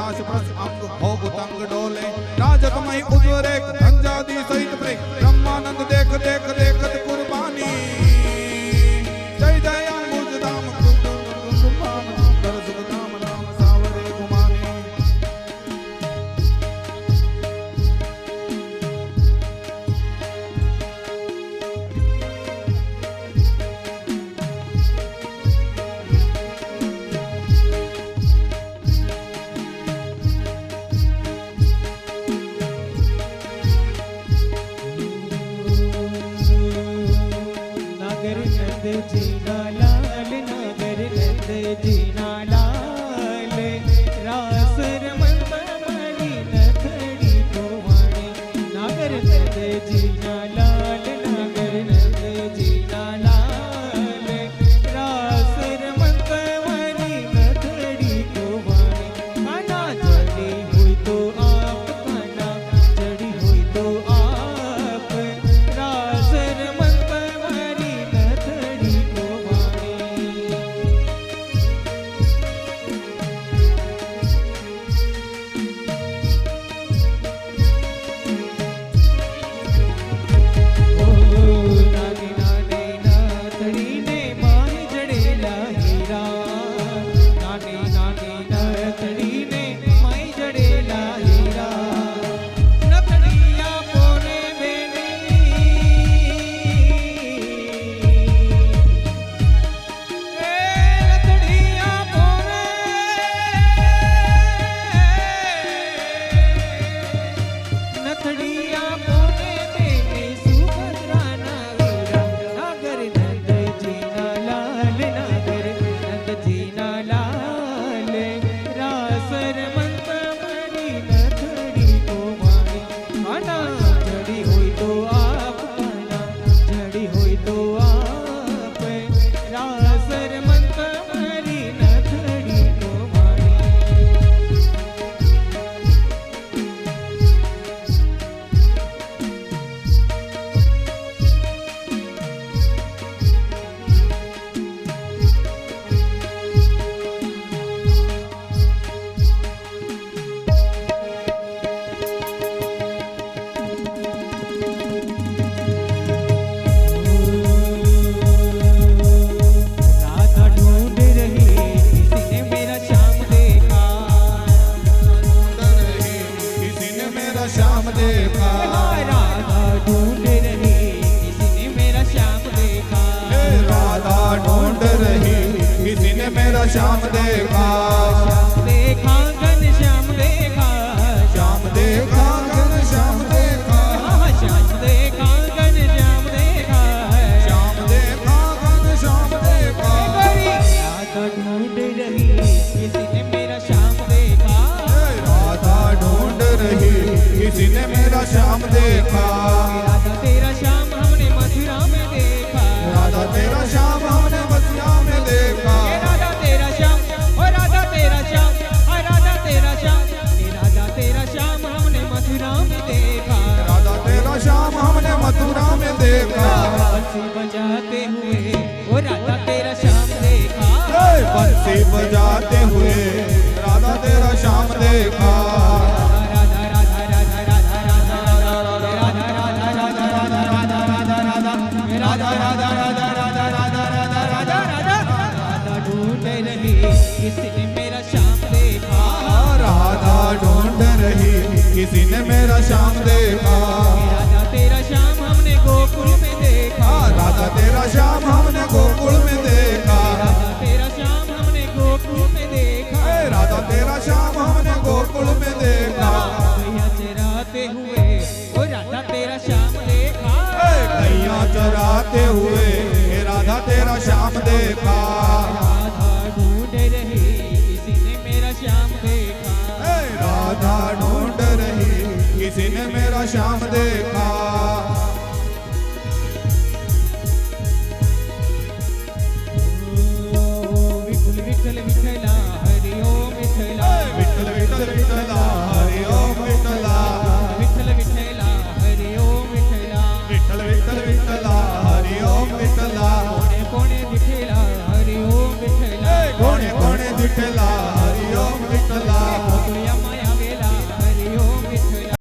नाश प्रस अंग हो उतंग डोले राजतमय उज्वरे धंजादि सहित प्रे ब्रह्मानंद देख देख देखत कुर्बानी जय जय अंबुज धाम कुंडुमाम सुंदर सुखधाम नाम सावरे गुमानी जीना लाल नगर नंद जीना लाल रास रमन बड़ी नखड़ी कुवाणी नगर नंद जीना लाल नगर नंद जीना लाल रास रमन बड़ी नखड़ी कुवाणी खाना चढ़ी हुई तो आप खाना चढ़ी हुई तो आप रास रमन बड़ी नखड़ी श्याम देखा राधा ढूंढ रही किसी ने मेरा श्याम देखा राधा ढूंढ रही किसी ने मेरा श्याम देखा श्याम देखा घन श्याम देखा श्याम देखा घन श्याम देखा श्याम देखा घन श्याम देखा श्याम देखा घन श्याम देखा राधा ढूंढ रही किसी ने मेरा श्याम देखा राधा ढूंढ रही किसी ने मेरा श्याम देखा राधा तेरा श्याम हमने मथुरा में देखा राधा तेरा श्याम हमने मथुरा में देखा राधा तेरा श्याम और राधा तेरा श्याम और राधा तेरा श्याम राधा तेरा श्याम हमने मथुरा में देखा राधा तेरा श्याम हमने मथुरा में देखा बंसी बजाते हुए वो राधा तेरा श्याम देखा बंसी बजाते हुए राधा तेरा श्याम देखा किसी ने मेरा श्याम देखा राधा ढूंढ रही किसी ने मेरा श्याम देखा राधा तेरा श्याम हमने गोकुल में देखा राधा तेरा श्याम हमने गोकुल में देखा राधा तेरा श्याम हमने गोकुल में देखा राधा तेरा श्याम हमने गोकुल में देखा गैया चराते हुए ओ राधा तेरा श्याम देखा गैया चराते हुए राधा तेरा श्याम देखा